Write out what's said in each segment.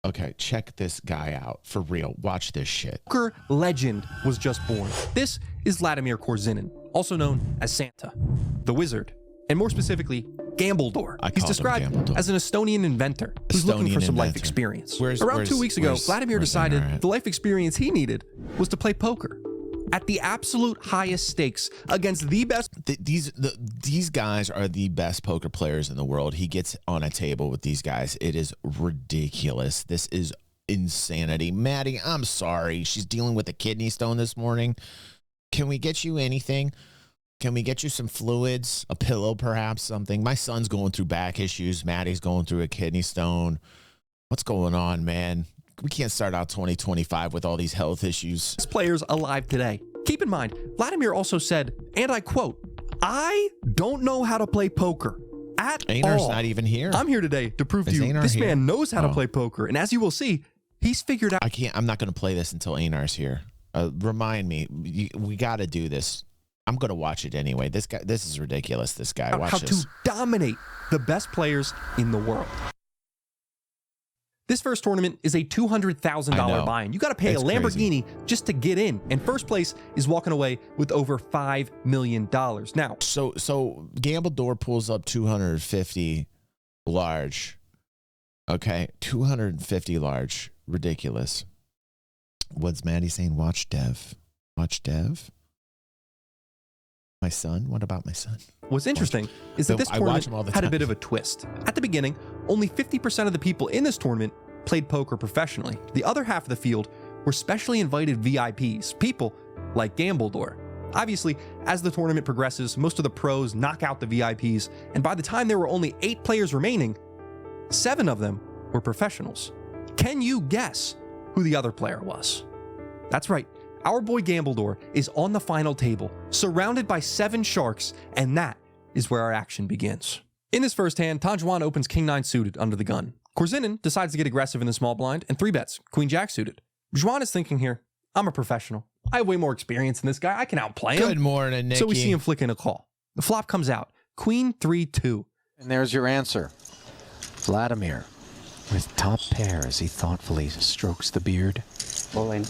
Okay, check this guy out. For real. Watch this shit. Poker legend was just born. This is Vladimir Korzinin, also known as Santa, the Wizard, and more specifically, Gambledore. He's described as an Estonian inventor who's looking for some life experience. Around 2 weeks ago, Vladimir decided the life experience he needed was to play poker at the absolute highest stakes against the best. These guys are the best poker players in the world. He gets on a table with these guys. It is ridiculous. This is insanity. Maddie, I'm sorry. She's dealing with a kidney stone this morning. Can we get you anything? Can we get you some fluids, a pillow, perhaps something? My son's going through back issues. Maddie's going through a kidney stone. What's going on, man? We can't start out 2025 with all these health issues. Players alive today. Keep in mind, Vladimir also said, and I quote, "I don't know how to play poker at Einar's all. Not even here. I'm here today to prove to you this man knows how to play poker, and as you will see, he's figured out." I'm not going to play this until Einar's here. Remind me, we got to do this. I'm going to watch it anyway. This is ridiculous. This guy, watch how this. to dominate the best players in the world. This first tournament is a $200,000 buy-in. You got to pay a Lamborghini just to get in, and first place is walking away with over $5 million. Now, so Gambledore pulls up 250 large. Okay, 250 large, ridiculous. What's Maddie saying? Watch Dev. Watch Dev. My son? What about my son? What's interesting is that this tournament had a bit of a twist. At the beginning, only 50% of the people in this tournament played poker professionally. The other half of the field were specially invited VIPs, people like Gambledore. Obviously, as the tournament progresses, most of the pros knock out the VIPs, and by the time there were only 8 players remaining, 7 of them were professionals. Can you guess who the other player was? That's right. Our boy Gambledore is on the final table, surrounded by 7 sharks, and that is where our action begins. In this first hand, Tanjuan opens King-9 suited under the gun. Korzinin decides to get aggressive in the small blind and 3-bets Queen-Jack suited. Juan is thinking here, I'm a professional. I have way more experience than this guy. I can outplay him. Good morning, Nicky. So we see him flick in a call. The flop comes out, Queen-3-2. And there's your answer. Vladimir, with top pair as he thoughtfully strokes the beard. All in.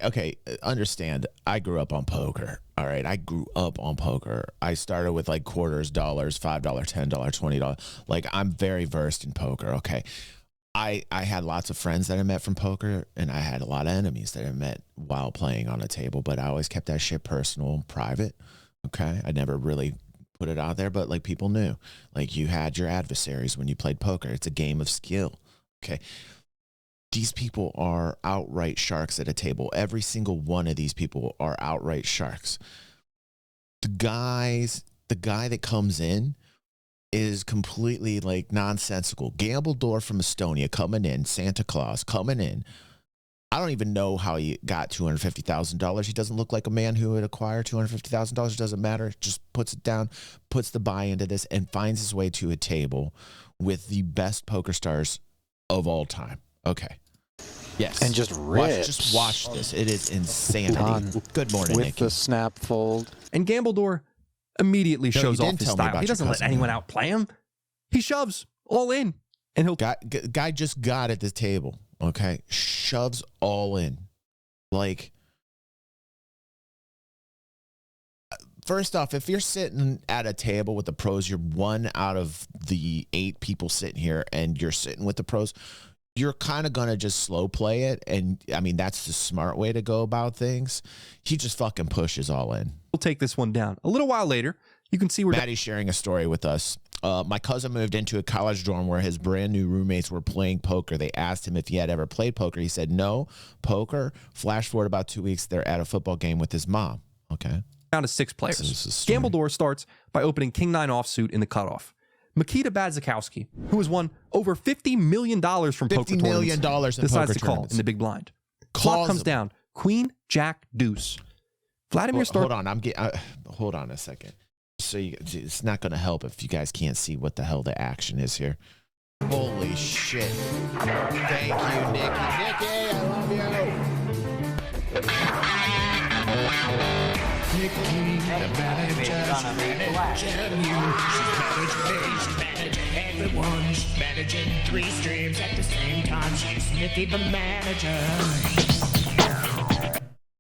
Okay, understand. I grew up on poker. All right, I grew up on poker. I started with like quarters, dollars, $5, $10, $20. Like, I'm very versed in poker. Okay, I had lots of friends that I met from poker, and I had a lot of enemies that I met while playing on a table. But I always kept that shit personal and private. Okay, I never really put it out there, but like people knew. Like, you had your adversaries when you played poker. It's a game of skill. Okay. These people are outright sharks at a table. Every single one of these people are outright sharks. The guy that comes in is completely like nonsensical. Gambledore from Estonia coming in, Santa Claus coming in. I don't even know how he got $250,000. He doesn't look like a man who would acquire $250,000. It doesn't matter. Just puts it down, puts the buy into this, and finds his way to a table with the best poker stars of all time. Okay. Yes. And just rips. Just watch this. It is insanity. Good morning, with Nicky. the snap fold. And Gambledore immediately shows off his style. He doesn't let anyone outplay him. He shoves all in. And he'll guy just got at the table. Okay. Shoves all in. Like, first off, if you're sitting at a table with the pros, you're one out of the 8 people sitting here, and you're sitting with the pros, you're kind of going to just slow play it. And I mean, that's the smart way to go about things. He just fucking pushes all in. We'll take this one down. A little while later, you can see where Maddie's sharing a story with us. My cousin moved into a college dorm where his brand new roommates were playing poker. They asked him if he had ever played poker. He said, no, poker. Flash forward about 2 weeks. They're at a football game with his mom. Okay. Down to 6 players. Gambledore starts by opening King-9 offsuit in the cutoff. Makita Badzikowski, who has won over $50 million from poker tournaments, $50 million in decides poker to call tournaments. in the big blind. Flop comes down. Queen, Jack, deuce. Vladimir starts. Hold on. Hold on a second. So it's not going to help if you guys can't see what the hell the action is here. Holy shit. Thank you, Nicky. Nicky, I love you. Nicky, the manager, she's managing everyone. She's managing 3 streams at the same time. She's Timothy the manager.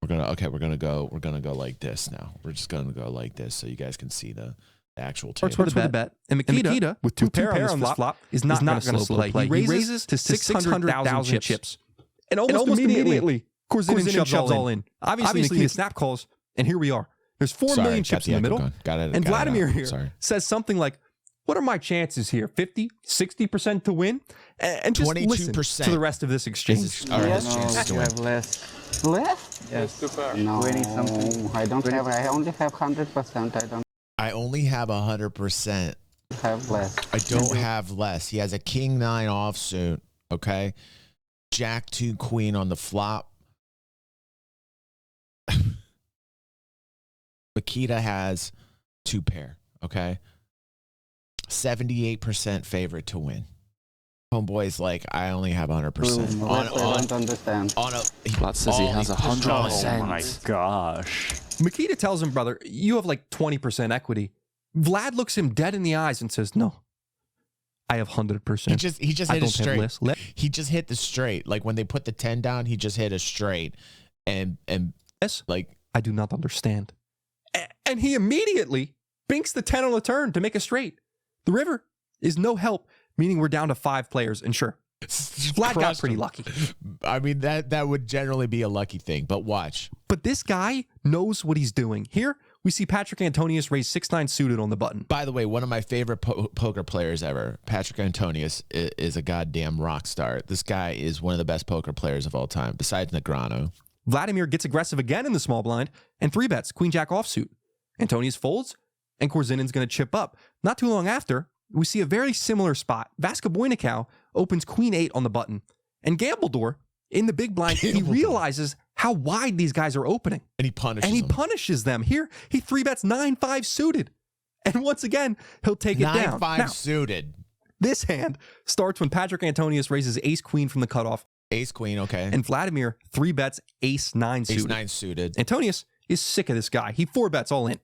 We're gonna go like this now. We're just gonna go like this so you guys can see the actual table. Starts with a bet. And Makita, with two pair on this flop, is not going to slow play. He raises to 600,000 chips. And almost immediately, Korzinin shoves all in. Obviously, Makita snap calls, and here we are. There's 4 million chips in the middle. And Vladimir here says something like, what are my chances here? 50, 60% to win? And just 22%. Listen to the rest of this exchange. You have less. Less? Yes. No, 20 something. I don't have. I only have 100%. I only have 100%. Have less. I don't have less. He has a king 9 offsuit. Okay. Jack 2 queen on the flop. Makita has 2 pair. Okay. 78% favorite to win. Homeboy's like, I only have 100%. I don't understand. Vlad says he has 100%. Oh my gosh. Makita tells him, brother, you have like 20% equity. Vlad looks him dead in the eyes and says, no, I have 100%. He just hit a straight. He just hit the straight. Like when they put the 10 down, he just hit a straight. And yes, like, I do not understand. And he immediately binks the 10 on the turn to make a straight. The river is no help, meaning we're down to 5 players. And sure, Vlad got pretty lucky. I mean, that would generally be a lucky thing, but watch. But this guy knows what he's doing. Here, we see Patrick Antonius raise 6-9 suited on the button. By the way, one of my favorite poker players ever, Patrick Antonius, is a goddamn rock star. This guy is one of the best poker players of all time, besides Negreanu. Vladimir gets aggressive again in the small blind and 3-bets queen jack offsuit. Antonius folds, and Korzinin's going to chip up. Not too long after, we see a very similar spot. Vaska Boynikau opens queen 8 on the button. And Gambledore, in the big blind, he realizes how wide these guys are opening. And he punishes them. Here, he 3-bets 9-5 suited. And once again, he'll take it down. 9-5 suited. This hand starts when Patrick Antonius raises ace-queen from the cutoff. Ace-queen, okay. And Vladimir 3-bets ace-9 suited. Ace-9 suited. Antonius is sick of this guy. He 4-bets all in.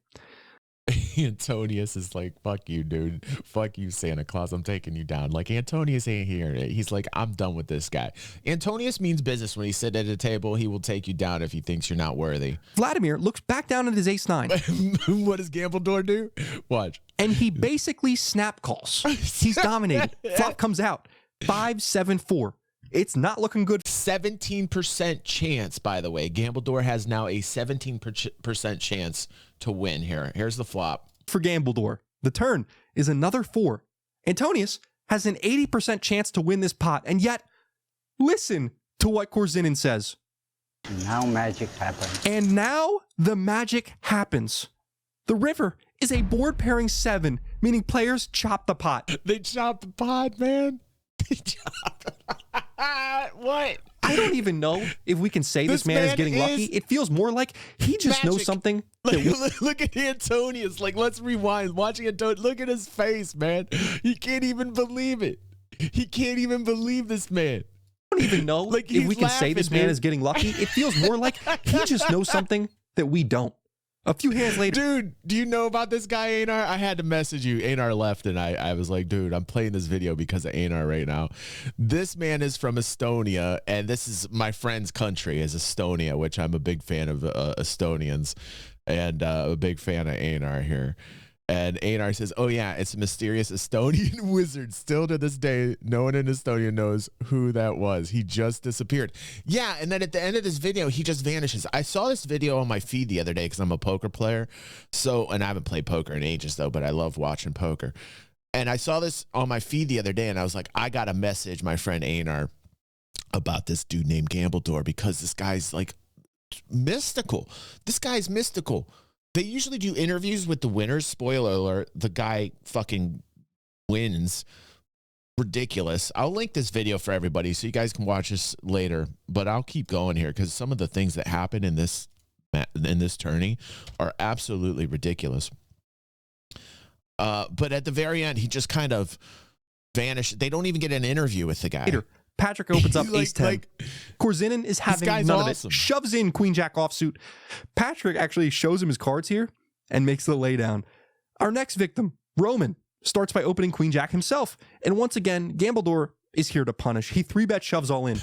Antonius is like, fuck you, dude. Fuck you, Santa Claus. I'm taking you down. Like, Antonius ain't hearing it. He's like, I'm done with this guy. Antonius means business. When he sit at a table, he will take you down if he thinks you're not worthy. Vladimir looks back down at his ace-9. What does Gambledore do? Watch. And he basically snap calls. He's dominated. Flop comes out. 5-7-4. It's not looking good. 17% chance, by the way. Gambledore has now a 17% chance to win here. Here's the flop. For Gambledore, the turn is another 4. Antonius has an 80% chance to win this pot. And yet, listen to what Korzinin says. Now magic happens. And now the magic happens. The river is a board pairing 7, meaning players chop the pot. They chop the pot, man. They chop the pot. What? I don't even know if we can say this man is getting lucky. It feels more like he just knows something. Look at Antonius. Like, let's rewind. Watching Antonius. Look at his face, man. He can't even believe it. He can't even believe this man. I don't even know if we can say this man is getting lucky. It feels more like he just knows something that we don't. A few hands later. Dude, do you know about this guy, Einar? I had to message you. Einar left, and I was like, dude, I'm playing this video because of Einar right now. This man is from Estonia, and this is my friend's country is Estonia, which I'm a big fan of Estonians, and a big fan of Einar here. And Einar says, oh, yeah, it's a mysterious Estonian wizard. Still to this day, no one in Estonia knows who that was. He just disappeared. Yeah, and then at the end of this video, he just vanishes. I saw this video on my feed the other day because I'm a poker player. And I haven't played poker in ages, though, but I love watching poker. And I saw this on my feed the other day, and I was like, I got to message my friend Einar about this dude named Gambledore because this guy's, like, mystical. This guy's mystical. They usually do interviews with the winners. Spoiler alert, the guy fucking wins. Ridiculous. I'll link this video for everybody so you guys can watch this later, but I'll keep going here because some of the things that happen in this tourney are absolutely ridiculous. But at the very end, he just kind of vanished. They don't even get an interview with the guy. Patrick opens up ace-10. Korzinin is having none of it. Shoves in queen jack offsuit. Patrick actually shows him his cards here and makes the laydown. Our next victim, Roman, starts by opening queen jack himself. And once again, Gambledore is here to punish. He 3-bet shoves all in.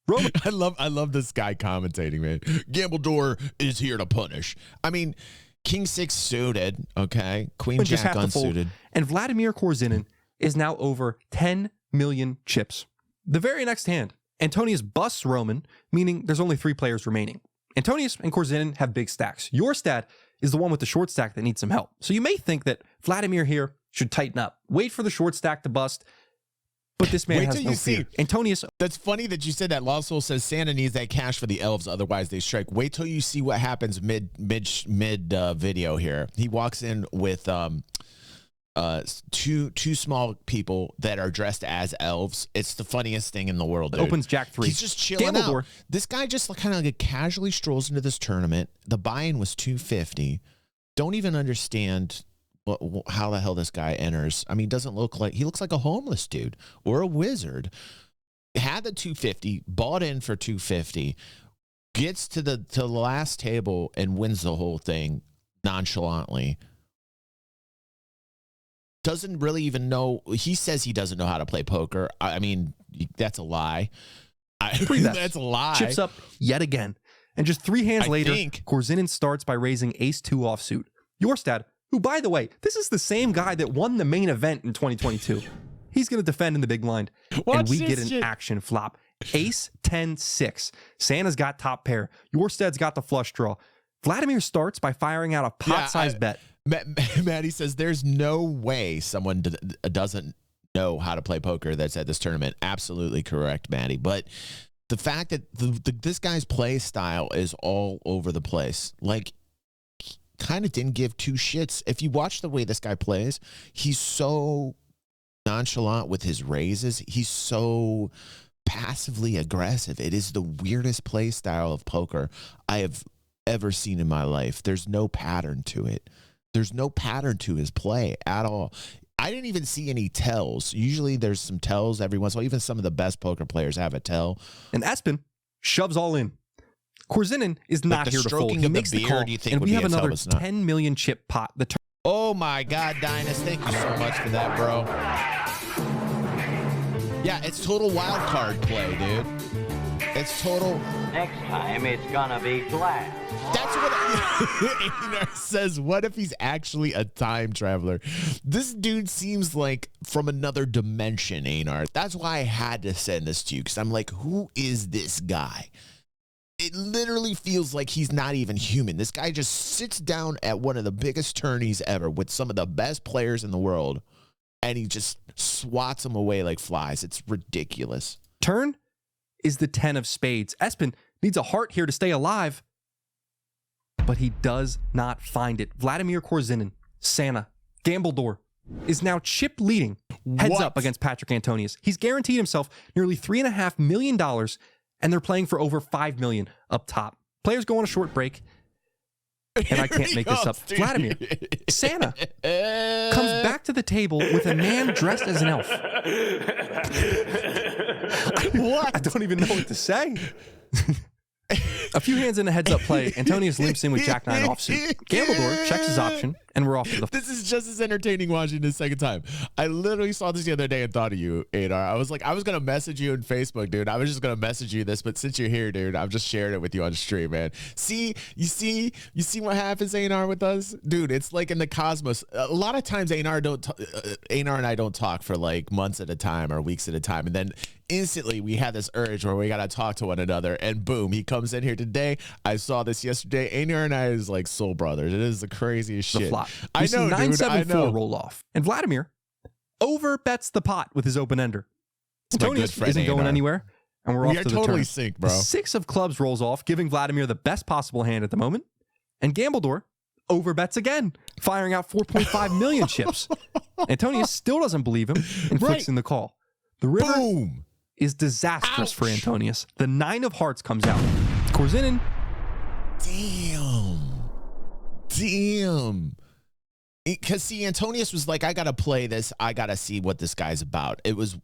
Roman. I love this guy commentating, man. Gambledore is here to punish. I mean, King 6 suited, okay? Queen Jack unsuited. And Vladimir Korzinin is now over 10 million chips. The very next hand, Antonius busts Roman, meaning there's only 3 players remaining. Antonius and Korzinin have big stacks. Your stat is the one with the short stack that needs some help. So you may think that Vladimir here should tighten up. Wait for the short stack to bust. But this man has no fear. Antonius. That's funny that you said that. Lost Soul says Santa needs that cash for the elves, otherwise they strike. Wait till you see what happens mid video here. He walks in with two small people that are dressed as elves. It's the funniest thing in the world, dude. Opens Jack 3. He's just chilling out. This guy just kind of like casually strolls into this tournament. The buy-in was $250. Don't even understand how the hell this guy enters. I mean, he looks like a homeless dude or a wizard. Had the $250, bought in for $250, gets to the last table and wins the whole thing nonchalantly. Doesn't really even know. He says he doesn't know how to play poker. I mean, that's a lie. That's a lie. Chips up yet again. And just 3 hands later, Korzinin starts by raising ace-2 offsuit. Jorstad, who, by the way, this is the same guy that won the main event in 2022. He's going to defend in the big blind. And we get an action flop. Ace 10-6. Santa's got top pair. Jorstad's got the flush draw. Vladimir starts by firing out a pot-sized bet. Maddie says there's no way someone doesn't know how to play poker that's at this tournament. Absolutely correct, Maddie. But the fact that this guy's play style is all over the place. Like, kind of didn't give 2 shits. If you watch the way this guy plays, he's so nonchalant with his raises. He's so passively aggressive. It is the weirdest play style of poker I have ever seen in my life. There's no pattern to it. There's no pattern to his play at all. I didn't even see any tells. Usually there's some tells every once in a while. Even some of the best poker players have a tell. And Espen shoves all in. Korzinin is not here to fold. He makes the call, and we have another 10 million chip pot. Oh my God, Dynas, thank you so much for that, bro. Yeah, it's total wild card play, dude. It's total. Next time, it's gonna be glass. That's what Einar says. What if he's actually a time traveler? This dude seems like from another dimension, Einar. That's why I had to send this to you, because I'm like, who is this guy? It literally feels like he's not even human. This guy just sits down at one of the biggest tourneys ever with some of the best players in the world, and he just swats them away like flies. It's ridiculous. Turn is the 10 of spades. Espen needs a heart here to stay alive, but he does not find it. Vladimir Korzinin, Santa, Gambledore, is now chip leading heads up against Patrick Antonius. He's guaranteed himself nearly $3.5 million, and they're playing for over $5 million up top. Players go on a short break, and I can't make this up. Vladimir, Santa, comes back to the table with a man dressed as an elf. What? I don't even know what to say. A few hands in a heads-up play, Antonius limps in with Jack-9 offsuit. Gambledore checks his option, and we're off to the... This is just as entertaining watching this second time. I literally saw this the other day and thought of you, Einar. I was like, I was going to message you on Facebook, dude. I was just going to message you this, but since you're here, dude, I'm just sharing it with you on stream, man. See? You see what happens, Einar, with us? Dude, it's like in the cosmos. A lot of times, Einar and I don't talk for like months at a time or weeks at a time, and then instantly we have this urge where we got to talk to one another, and boom, he comes in here today. I saw this yesterday. Einar and I is like soul brothers. It is the craziest shit. Flop. I know, 9-7-4 roll off. And Vladimir over bets the pot with his open ender. Antonius isn't going anywhere, and we're off to the totally turn. Sync, bro. The 6 of clubs rolls off, giving Vladimir the best possible hand at the moment. And Gambledore over bets again, firing out 4.5 million chips. Antonius still doesn't believe him and flicks in the call. The river is disastrous for Antonius. The 9 of hearts comes out. Korzinin. Damn. Because see, Antonius was like, I gotta play this. I gotta see what this guy's about. It was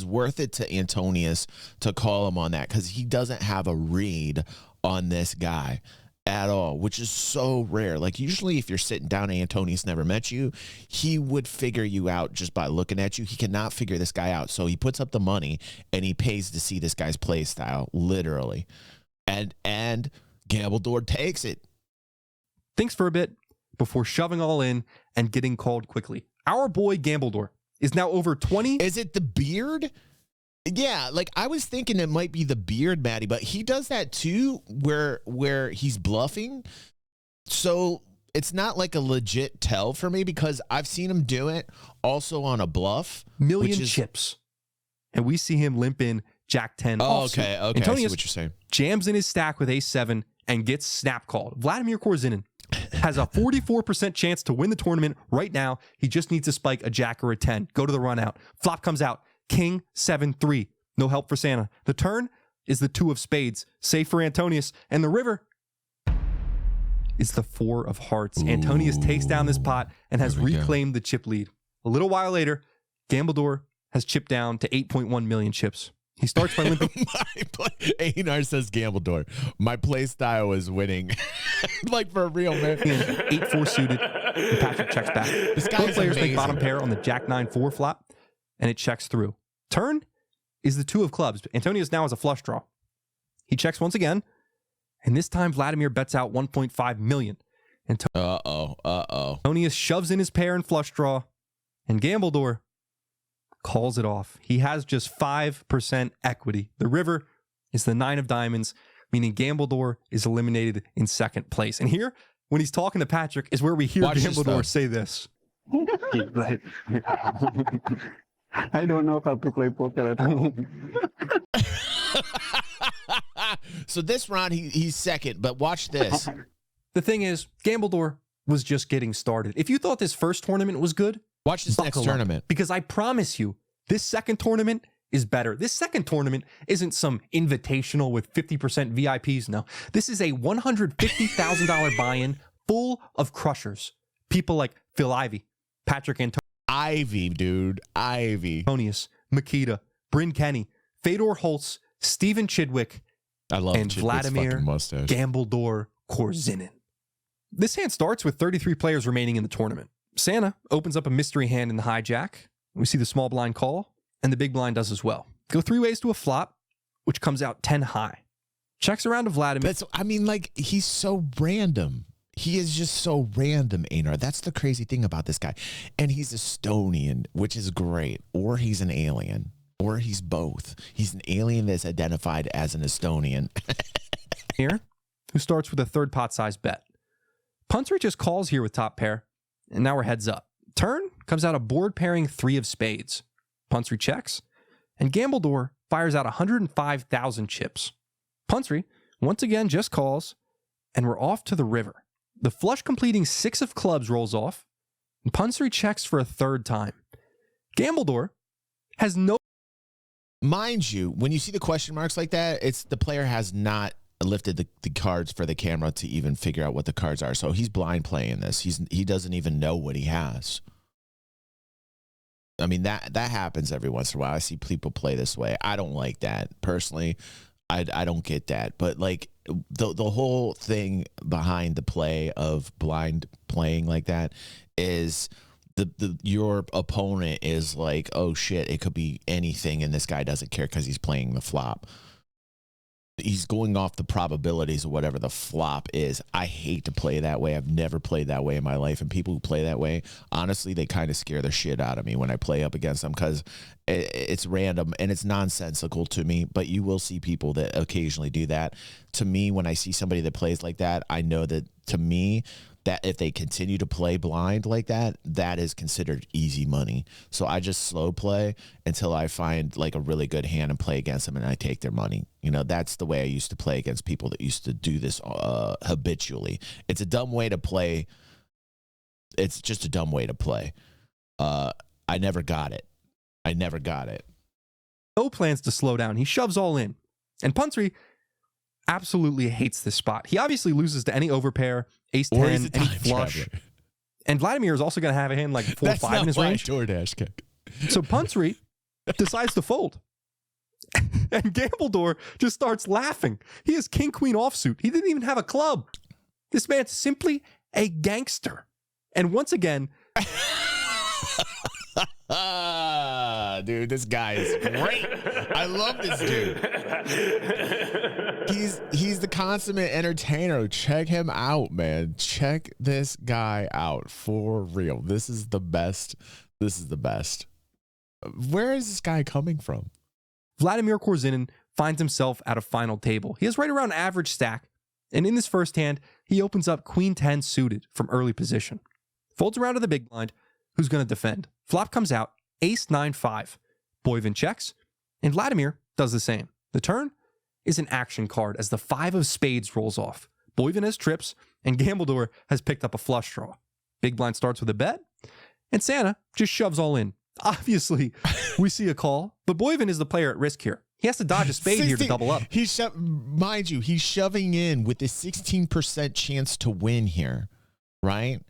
worth it to Antonius to call him on that because he doesn't have a read on this guy. at all, which is so rare. Like usually if you're sitting down and Antonius never met you, he would figure you out just by looking at you. He cannot figure this guy out. So he puts up the money and he pays to see this guy's play style, literally. And Gambledore takes it. Thinks for a bit before shoving all in and getting called quickly. Our boy Gambledore is now over 20. Is it the beard? Yeah, like I was thinking it might be the beard, Maddie, but he does that too, where he's bluffing. So it's not like a legit tell for me because I've seen him do it also on a bluff. Million chips. And we see him limp in Jack 10. Oh, okay. Antonius I see what you're saying. Jams in his stack with Ace 7 and gets snap called. Vladimir Korzinin has a 44% chance to win the tournament right now. He just needs to spike a Jack or a 10. Go to the run out. Flop comes out. King 7-3. No help for Santa. The turn is the 2 of spades. Safe for Antonius. And the river is the 4 of hearts. Ooh. Antonius takes down this pot and has reclaimed the chip lead. A little while later, Gambledore has chipped down to 8.1 million chips. He starts by limping. Einar says Gambledore. My play style is winning. Like for real, man. 8-4 suited. And Patrick checks back. Both players make bottom pair on the Jack 9-4 flop. And it checks through. Turn is the 2 of clubs. Antonius now has a flush draw. He checks once again, and this time Vladimir bets out 1.5 million. Antonius shoves in his pair and flush draw, and Gambledore calls it off. He has just 5% equity. The river is the 9 of diamonds, meaning Gambledore is eliminated in second place. And here, when he's talking to Patrick, is where we hear Gambledore say this. I don't know how to play poker at home. So this round, he's second, but watch this. The thing is, Gambledore was just getting started. If you thought this first tournament was good, watch this next tournament. Because I promise you, this second tournament is better. This second tournament isn't some invitational with 50% VIPs. No, this is a $150,000 buy-in full of crushers. People like Phil Ivey, Patrick Antonius. Ivy, dude. Ivy. Antonius, Makita, Bryn Kenny, Fedor Holtz, Stephen Chidwick, and Vladimir Gambledor Korzinin. This hand starts with 33 players remaining in the tournament. Santa opens up a mystery hand in the hijack. We see the small blind call, and the big blind does as well. Go 3 ways to a flop, which comes out 10 high. Checks around to Vladimir. He's so random. He is just so random, Einar. That's the crazy thing about this guy. And he's Estonian, which is great. Or he's an alien. Or he's both. He's an alien that's identified as an Estonian. Here, who starts with a 3rd pot size bet. Punter just calls here with top pair. And now we're heads up. Turn comes out a board pairing 3 of spades. Punter checks. And Gambledore fires out 105,000 chips. Punter, once again, just calls. And we're off to the river. The flush completing 6 of clubs rolls off, and Punter checks for a 3rd time. Gambledore has no... Mind you, when you see the question marks like that, it's the player has not lifted the cards for the camera to even figure out what the cards are. So he's blind playing this. He doesn't even know what he has. I mean, that happens every once in a while. I see people play this way. I don't like that. Personally, I don't get that. But like the whole thing behind the play of blind playing like that is your opponent is like, oh shit, it could be anything, and this guy doesn't care because he's playing the flop. He's going off the probabilities of whatever the flop is. I hate to play that way. I've never played that way in my life. And people who play that way, honestly, they kind of scare the shit out of me when I play up against them because it's random and it's nonsensical to me. But you will see people that occasionally do that. To me, when I see somebody that plays like that, I know that to me, that if they continue to play blind like that, that is considered easy money. So I just slow play until I find like a really good hand and play against them and I take their money. You know, that's the way I used to play against people that used to do this habitually. It's a dumb way to play. It's just a dumb way to play. I never got it. No plans to slow down. He shoves all in. And Punter absolutely hates this spot. He obviously loses to any overpair, ace 10, any flush. And Vladimir is also going to have a hand like 4-5 in his range. DoorDash kick. So Punter decides to fold. And Gambledore just starts laughing. He has king-queen offsuit. He didn't even have a club. This man's simply a gangster. And once again... Dude, this guy is great. I love this dude. He's the consummate entertainer. Check him out, man. Check this guy out for real. This is the best. This is the best. Where is this guy coming from? Vladimir Korzinin finds himself at a final table. He has right around average stack, and in this first hand, he opens up Queen 10 suited from early position. Folds around to the big blind, who's going to defend. Flop comes out, Ace 9-5. Boivin checks, and Vladimir does the same. The turn is an action card as the 5 of spades rolls off. Boivin has trips, and Gambledore has picked up a flush draw. Big blind starts with a bet, and Santa just shoves all in. Obviously, we see a call, but Boivin is the player at risk here. He has to dodge a spade here to double up. Mind you, he's shoving in with a 16% chance to win here, right?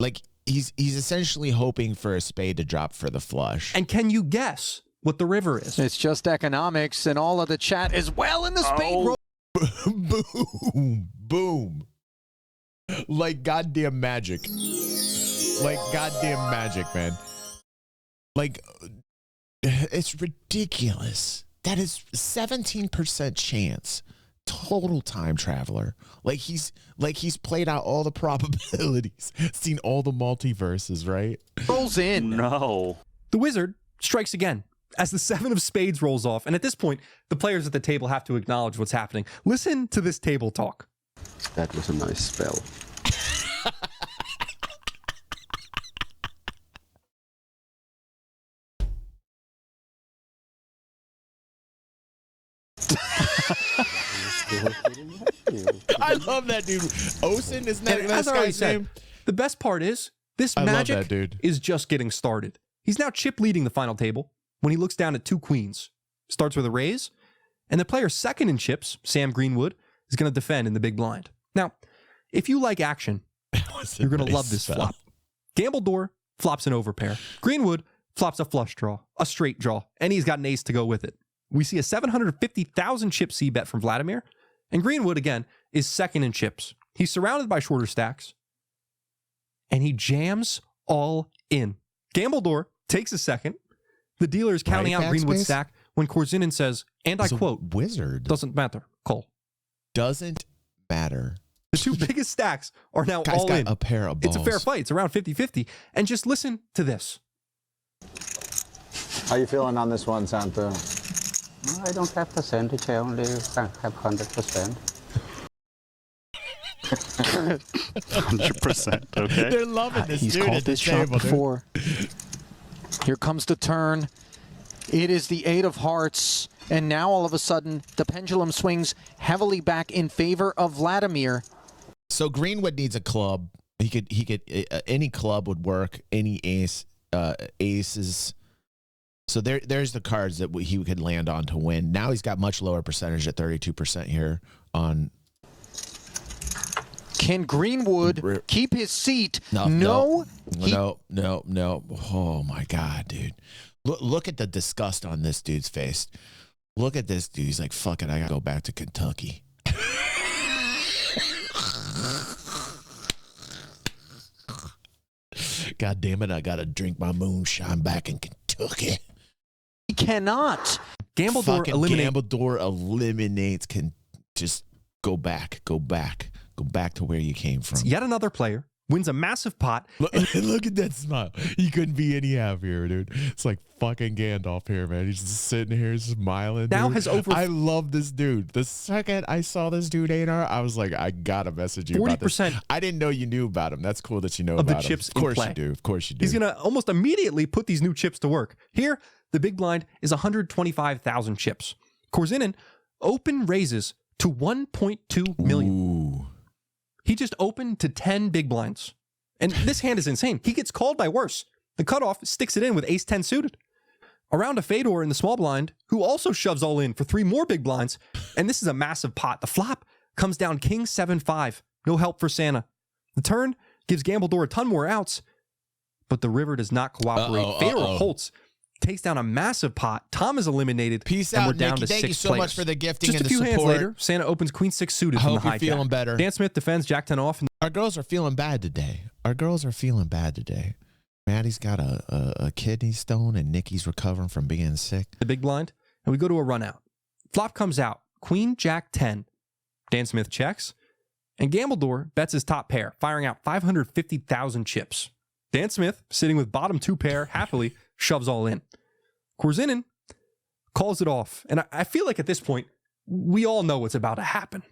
Like, he's essentially hoping for a spade to drop for the flush. And can you guess what the river is? It's just economics, and all of the chat as well in the spade roll. Boom, boom. Like goddamn magic. Like goddamn magic, man. Like, it's ridiculous. That is 17% chance. Total time traveler. Like he's played out all the probabilities, seen all the multiverses, right? Rolls in. No. The wizard strikes again as the 7 of spades rolls off. And at this point, the players at the table have to acknowledge what's happening. Listen to this table talk. That was a nice spell. I love that dude. Osen, isn't that As I already guy's said, name? the best part is this magic is just getting started. He's now chip leading the final table when he looks down at 2 queens. Starts with a raise, and the player second in chips, Sam Greenwood, is going to defend in the big blind. Now, if you like action, you're going to love this flop. Gambledore flops an overpair. Greenwood flops a flush draw, a straight draw, and he's got an ace to go with it. We see a 750,000 chip C-bet from Vladimir, and Greenwood, again, is second in chips. He's surrounded by shorter stacks, and he jams all in. Gambledore takes a second. The dealer is counting out Greenwood's stack when Korzinin says, and I quote, "Wizard. Doesn't matter. Call." Doesn't matter. The 2 biggest stacks are now Guy's all got in. a pair of balls. It's a fair fight. It's around 50-50. And just listen to this. How you feeling on this one, Santa? I don't have percentage, I only have 100%. 100%, okay? They're loving this He's dude called at the this shot table, before. Here comes the turn. It is the 8 of hearts, and now all of a sudden the pendulum swings heavily back in favor of Vladimir. So Greenwood needs a club. He could any club would work. Any aces. So there's the cards that he could land on to win. Now he's got much lower percentage at 32% here on. Can Greenwood keep his seat? No. Oh my God, dude. Look at the disgust on this dude's face. Look at this dude. He's like, fuck it, I gotta go back to Kentucky. God damn it, I gotta drink my moonshine back in Kentucky. He cannot. Gambledore eliminates. Can just go back to where you came from. Yet another player wins a massive pot. Look at that smile. He couldn't be any happier, dude. It's like fucking Gandalf here, man. He's just sitting here smiling. Now dude. has over. I love this dude. The second I saw this dude, AR, I was like, I gotta message you about this. 40%. I didn't know you knew about him. That's cool that you know of about the chips him. Of course in play. you do. Of course you do. He's gonna almost immediately put these new chips to work. Here, the big blind is 125,000 chips. Korzinin open raises to 1.2 million. Ooh. He just opened to 10 big blinds. And this hand is insane. He gets called by worse. The cutoff sticks it in with ace 10 suited. Around a Fedor in the small blind, who also shoves all in for 3 more big blinds. And this is a massive pot. The flop comes down king 7-5. No help for Santa. The turn gives Gambledore a ton more outs, but the river does not cooperate. Fedor Holtz takes down a massive pot. Tom is eliminated. Peace and out, we're down Nikki. to Thank 6 you so players. much for the gifting Just and a few the hands support. later, Santa opens queen 6 suited I from the hope you're hijack. feeling better. Dan Smith defends jack 10 off. And Our girls are feeling bad today. Maddie's got a kidney stone, and Nikki's recovering from being sick. the big blind, and we go to a run out. Flop comes out. Queen jack 10. Dan Smith checks, and Gambledore bets his top pair, firing out 550,000 chips. Dan Smith, sitting with bottom 2 pair, happily shoves all in. Korzinin calls it off, and I feel like at this point, we all know what's about to happen.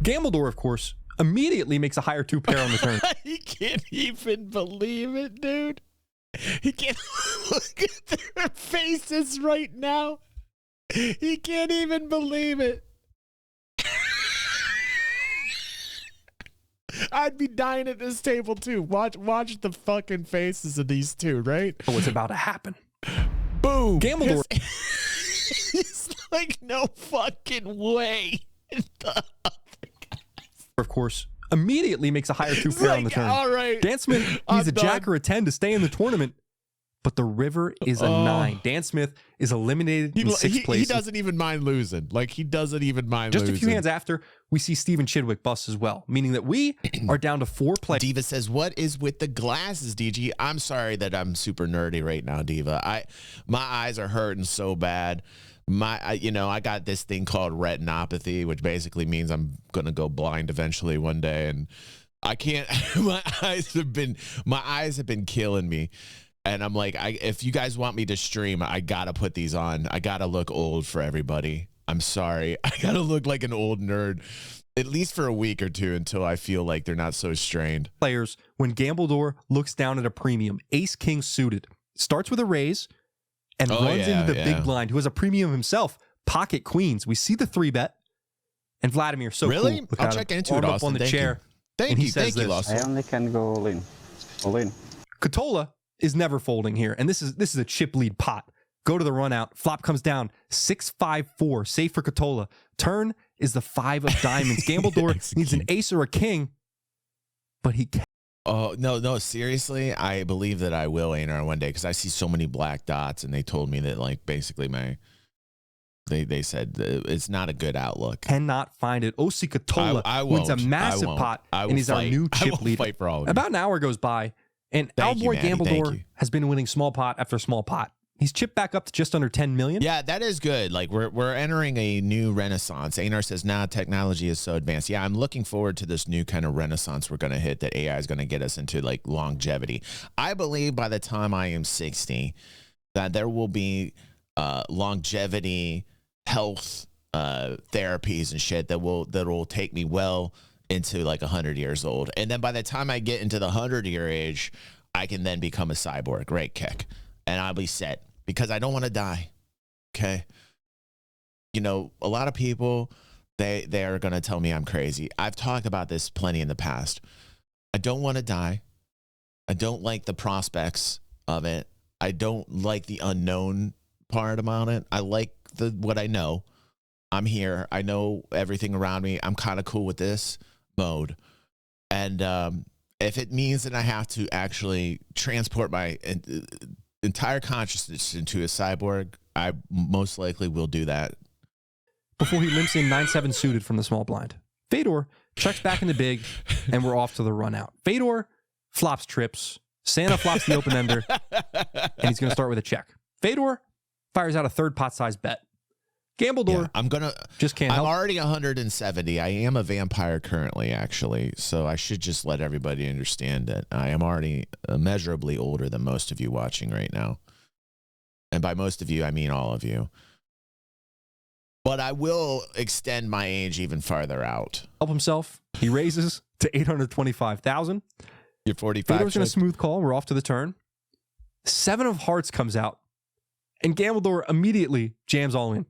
Gambledore, of course, immediately makes a higher 2 pair on the turn. He can't even believe it, dude. He can't look at their faces right now. He can't even believe it. I'd be dying at this table too. Watch the fucking faces of these two, right? What's about to happen? Boom. Gambledore. He's like, no fucking way. Of course, immediately makes a higher 2 pair on the turn. All right. Dan Smith needs a jack or a 10 to stay in the tournament, but the river is a 9. Dan Smith is eliminated in 6th place. He doesn't even mind losing. Like, he doesn't even mind Just losing. a few hands after, we see Steven Chidwick bust as well, meaning that we are down to 4 players. Diva says, what is with the glasses, DG? I'm sorry that I'm super nerdy right now, Diva. My eyes are hurting so bad. I got this thing called retinopathy, which basically means I'm going to go blind eventually one day. And I can't, my eyes have been killing me. And I'm like, if you guys want me to stream, I got to put these on. I got to look old for everybody. I'm sorry. I got to look like an old nerd, at least for a week or two, until I feel like they're not so strained. Players, when Gambledore looks down at a premium, ace-king suited, starts with a raise, and runs into the big blind, who has a premium himself, pocket queens. We see the 3-bet, and Vladimir, so really? cool. Look I'll check into it, up Austin. on the Thank chair. You. Thank you, Lawson. I only can go all in. All in. Katola is never folding here, and this is a chip lead pot. Go to the run out. Flop comes down 6-5-4. Safe for Katola. Turn is the 5 of diamonds. Gambledore needs an ace or a king, but he can't. Oh, no, seriously, I believe that I will enter one day, because I see so many black dots, and they told me that, like, basically they said it's not a good outlook. Cannot find it. Osi Katola wins a massive pot, and he's our new chip leader. Fight for all of you. About an hour goes by, and our boy Gambledore has been winning small pot after small pot. He's chipped back up to just under 10 million. Yeah, that is good. Like, we're entering a new renaissance. Einar says, technology is so advanced. Yeah, I'm looking forward to this new kind of renaissance we're going to hit, that AI is going to get us into, like, longevity. I believe by the time I am 60, that there will be longevity, health therapies and shit that will take me well into, like, 100 years old. And then by the time I get into the 100-year age, I can then become a cyborg. Great kick. And I'll be set. Because I don't want to die, okay? You know, a lot of people, they are going to tell me I'm crazy. I've talked about this plenty in the past. I don't want to die. I don't like the prospects of it. I don't like the unknown part about it. I like what I know. I'm here. I know everything around me. I'm kind of cool with this mode. And if it means that I have to actually transport my entire consciousness into a cyborg, I most likely will do that. Before he limps in 9-7 suited from the small blind. Fedor checks back in the big, and we're off to the run out. Fedor flops trips. Santa flops the open ender, and he's going to start with a check. Fedor fires out a 3rd pot size bet. Gambledore, I'm already 170. I am a vampire currently, actually, so I should just let everybody understand that I am already immeasurably older than most of you watching right now. And by most of you, I mean all of you. But I will extend my age even farther out. Help himself. He raises to 825,000. You're 45. Fedor's in a smooth call. We're off to the turn. 7 of hearts comes out, and Gambledore immediately jams all in.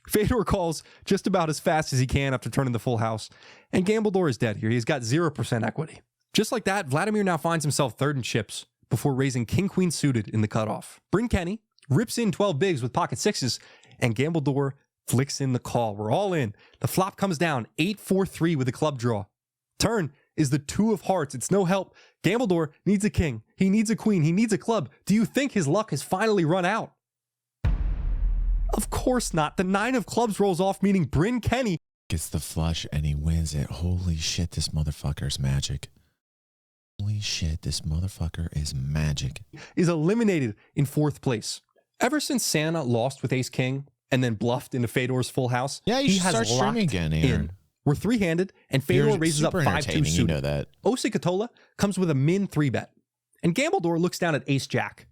Fedor calls just about as fast as he can after turning the full house, and Gambledore is dead here. He's got 0% equity. Just like that, Vladimir now finds himself 3rd in chips before raising king-queen suited in the cutoff. Bryn Kenny rips in 12 bigs with pocket 6s, and Gambledore flicks in the call. We're all in. The flop comes down 8-4-3 with a club draw. Turn is the 2 of hearts. It's no help. Gambledore needs a king. He needs a queen. He needs a club. Do you think his luck has finally run out? Of course not. The 9 of clubs rolls off, meaning Bryn Kenny gets the flush and he wins it. Holy shit, this motherfucker's magic. Holy shit, this motherfucker is magic. Is eliminated in 4th place. Ever since Santa lost with ace-king and then bluffed into Fedor's full house, yeah, he has locked again, Aaron. in. We're 3-handed, and Fedor raises up 5-2 suited. You know that. Osi Katola comes with a min 3-bet, and Gambledore looks down at ace-jack.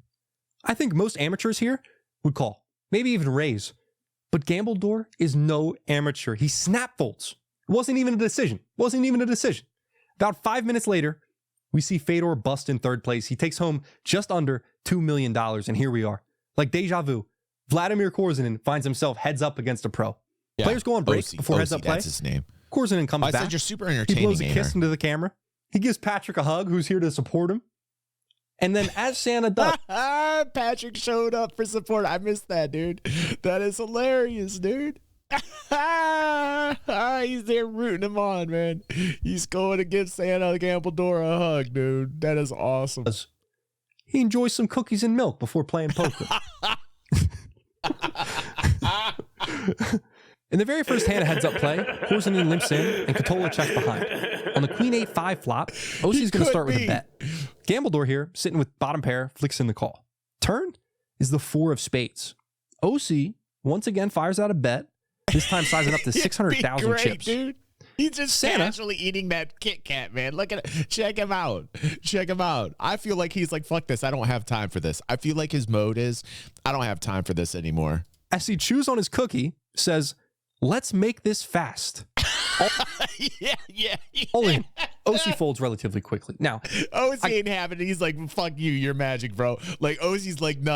I think most amateurs here would call, maybe even raise. But Gambledore is no amateur. He snap folds. It wasn't even a decision. About 5 minutes later, we see Fedor bust in 3rd place. He takes home just under $2 million, and here we are. Like deja vu, Vladimir Korzinin finds himself heads up against a pro. Yeah. Players go on break before heads up play. That's his name. Korzinin comes back. I said you're super entertaining. He blows a kiss into the camera. He gives Patrick a hug, who's here to support him. And then as Santa does... Patrick showed up for support. I missed that, dude. That is hilarious, dude. He's there rooting him on, man. He's going to give Santa Gambledore a hug, dude. That is awesome. He enjoys some cookies and milk before playing poker. In the very first hand of heads-up play, Korzinin limps in, and Katola checks behind. On the queen 8-5 flop, Osi's going to start with a bet. Gambledore here, sitting with bottom pair, flicks in the call. Turn is the 4 of spades. Osi once again fires out a bet, this time sizing up to 600,000 chips. Dude. He's just casually eating that Kit Kat, man. Look at it. Check him out. I feel like he's like, fuck this. I don't have time for this. I feel like his mode is, I don't have time for this anymore. As he chews on his cookie, says, let's make this fast. Yeah. All in. Osi folds relatively quickly. Now, Osi ain't having it. He's like, fuck you, you're magic, bro. Like Osi's like, no.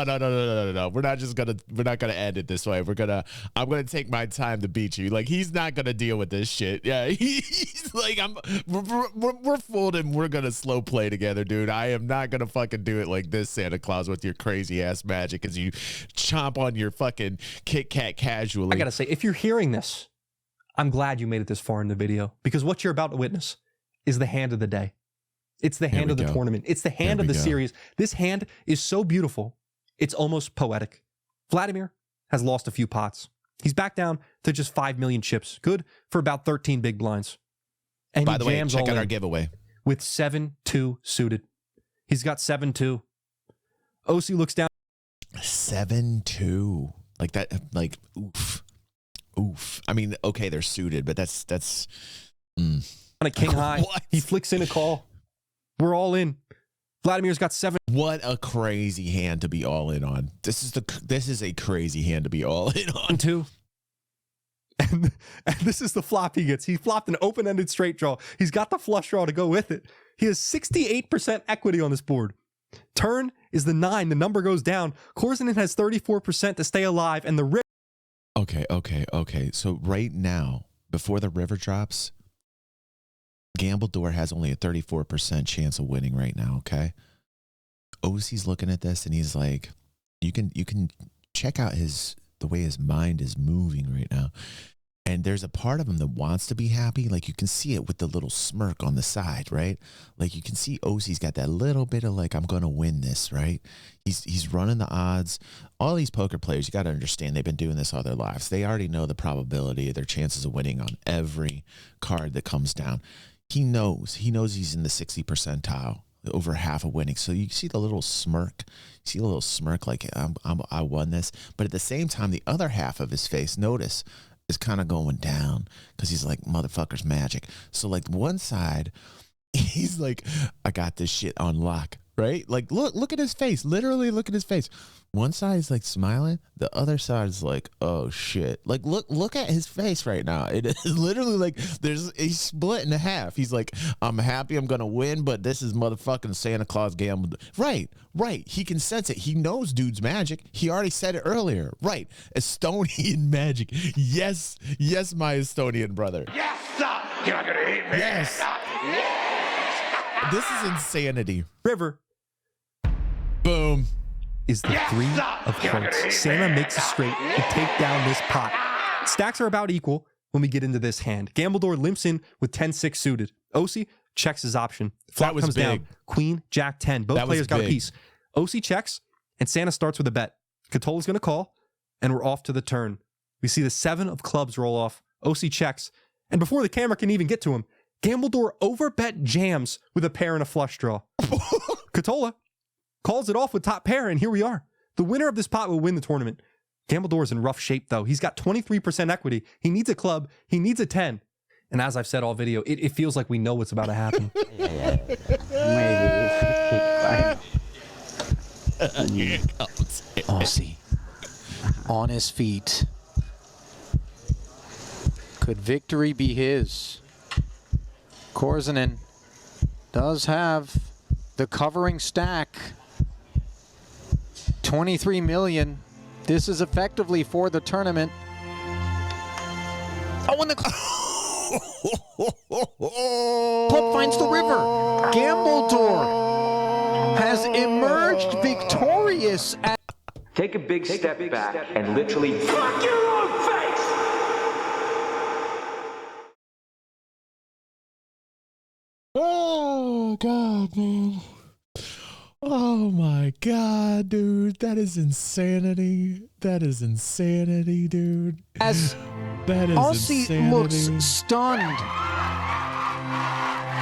We're not gonna end it this way. I'm gonna take my time to beat you. Like he's not gonna deal with this shit. Yeah, he's like, we're folding. We're gonna slow play together, dude. I am not gonna fucking do it like this, Santa Claus, with your crazy ass magic as you chomp on your fucking Kit Kat casually. I gotta say, if you're hearing this, I'm glad you made it this far in the video, because what you're about to witness is the hand of the day. It's the hand of the tournament. It's the hand of the series. This hand is so beautiful, it's almost poetic. Vladimir has lost a few pots. He's back down to just 5 million chips. Good for about 13 big blinds. And by the way, check out our giveaway. With 7-2 suited. He's got 7-2. Osi looks down. 7-2. Like that, like, oof. I mean, okay, they're suited, but that's on a king high. He flicks in a call. We're all in. Vladimir's got 7. What a crazy hand to be all in on. This is a crazy hand to be all in on. 2. And this is the flop he gets. He flopped an open-ended straight draw. He's got the flush draw to go with it. He has 68% equity on this board. Turn is the 9. The number goes down. Korzinin has 34% to stay alive, and the river. Okay. So right now, before the river drops, Gambledore has only a 34% chance of winning right now, okay? Osi's looking at this and he's like, you can check out the way his mind is moving right now. And there's a part of him that wants to be happy. Like you can see it with the little smirk on the side, right? Like you can see Osi's got that little bit of like, I'm going to win this, right? He's running the odds. All these poker players, you got to understand, they've been doing this all their lives. They already know the probability of their chances of winning on every card that comes down. He knows he's in the 60 percentile, over half of winning. So you see the little smirk. You see a little smirk like, I won this. But at the same time, the other half of his face, notice, is kind of going down because he's like, motherfucker's magic. So like one side, he's like, I got this shit on lock, right? Like look at his face. Literally look at his face. One side is like smiling. The other side is like, oh shit. Like look at his face right now. It is literally like he's split in half. He's like, I'm happy I'm gonna win, but this is motherfucking Santa Claus Gambledore. Right. He can sense it. He knows dude's magic. He already said it earlier. Right. Estonian magic. Yes, my Estonian brother. Yes, you're not gonna hate me. Yes. This is insanity. River. Boom. Is the 3 of hearts. Santa makes a straight to take down this pot. Stacks are about equal when we get into this hand. Gambledore limps in with 10-6 suited. Osi checks his option. Flop comes down. Queen, Jack 10. Both players got a piece. OC checks, and Santa starts with a bet. Catola's going to call, and we're off to the turn. We see the 7 of clubs roll off. OC checks, and before the camera can even get to him, Gambledore overbet jams with a pair and a flush draw. Catola calls it off with top pair, and here we are. The winner of this pot will win the tournament. Gambledore's in rough shape, though. He's got 23% equity. He needs a club. He needs a 10. And as I've said all video, it feels like we know what's about to happen. Aussie on his feet. Could victory be his? Korzinin does have the covering stack. 23 million. This is effectively for the tournament. Oh, and the club finds the river. Gambledore has emerged victorious. Take a big step back and literally fuck your own face. Oh, God, man. Oh, my God, dude. That is insanity. That is insanity, dude. As that is Aussie insanity. looks stunned.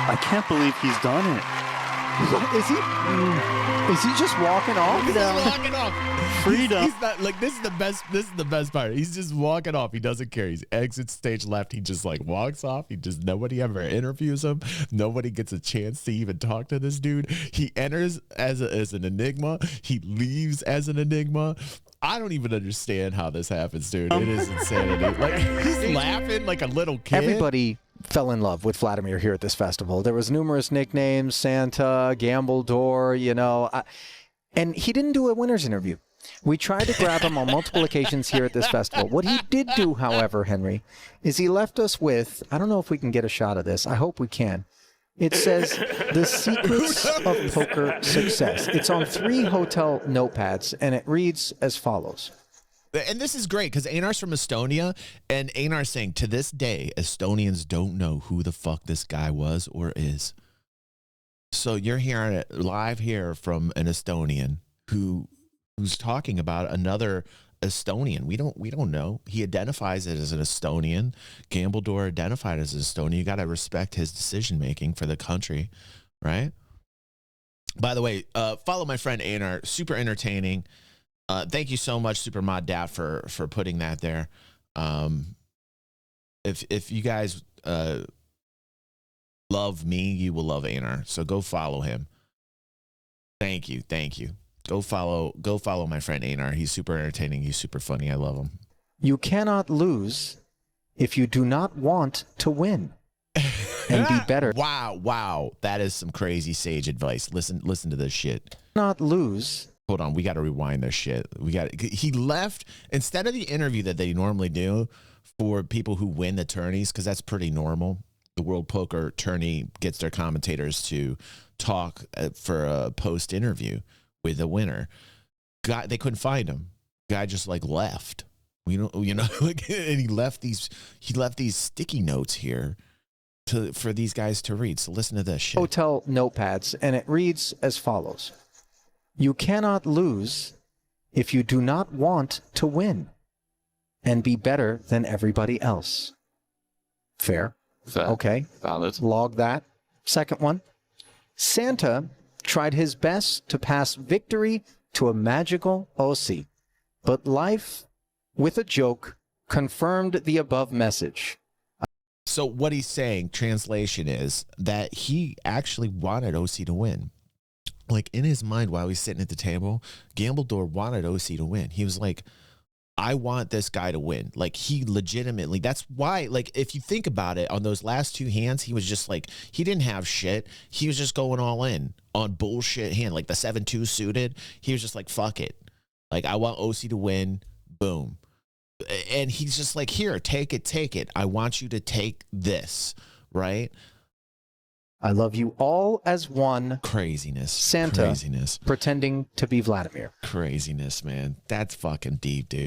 I can't believe he's done it. Is he? Is he just walking off? He's walking off. Freedom. He's not like this is the best. This is the best part. He's just walking off. He doesn't care. He exits stage left. He just like walks off. Nobody ever interviews him. Nobody gets a chance to even talk to this dude. He enters as an enigma. He leaves as an enigma. I don't even understand how this happens, dude. It is insanity. Like he's laughing like a little kid. Everybody fell in love with Vladimir here at this festival. There was numerous nicknames, Santa, Gambledore, you know, and he didn't do a winner's interview. We tried to grab him on multiple occasions here at this festival. What he did do, however, Henry, is he left us with, I don't know if we can get a shot of this. I hope we can. It says, The Secrets of Poker Success. It's on 3 hotel notepads, and it reads as follows. And this is great because Einar's from Estonia, and Einar's saying, to this day, Estonians don't know who the fuck this guy was or is. So you're hearing it live here from an Estonian who's talking about another Estonian. We don't know. He identifies it as an Estonian. Gambledore identified as an Estonian. You got to respect his decision making for the country, right? By the way, follow my friend Einar. Super entertaining. Thank you so much, Super Mod Dad, for putting that there. If you guys love me, you will love Einar. So go follow him. Thank you. Go follow my friend Einar. He's super entertaining. He's super funny. I love him. You cannot lose if you do not want to win and be better. Wow. That is some crazy sage advice. Listen to this shit. Not lose. Hold on, we got to rewind this shit. He left instead of the interview that they normally do for people who win the tourneys, because that's pretty normal. The World Poker tourney gets their commentators to talk for a post interview with the winner. They couldn't find him. Guy just like left. And he left these sticky notes here for these guys to read. So listen to this shit. Hotel notepads, and it reads as follows. You cannot lose if you do not want to win and be better than everybody else. Fair. Okay. Valid. Log that. Second one. Santa tried his best to pass victory to a magical OC, but life with a joke confirmed the above message. So what he's saying, translation, is that he actually wanted OC to win. Like in his mind while he's sitting at the table, Gambledore wanted OC to win. He was like, I want this guy to win. Like he legitimately, that's why, like, if you think about it, on those last 2 hands, he was just like, he didn't have shit. He was just going all in on bullshit hand, like the 7-2 suited. He was just like, fuck it. Like, I want OC to win. Boom. And he's just like, here, take it. I want you to take this, right? I love you all as one. Craziness. Santa Craziness. pretending to be Vladimir. Craziness, man. That's fucking deep, dude.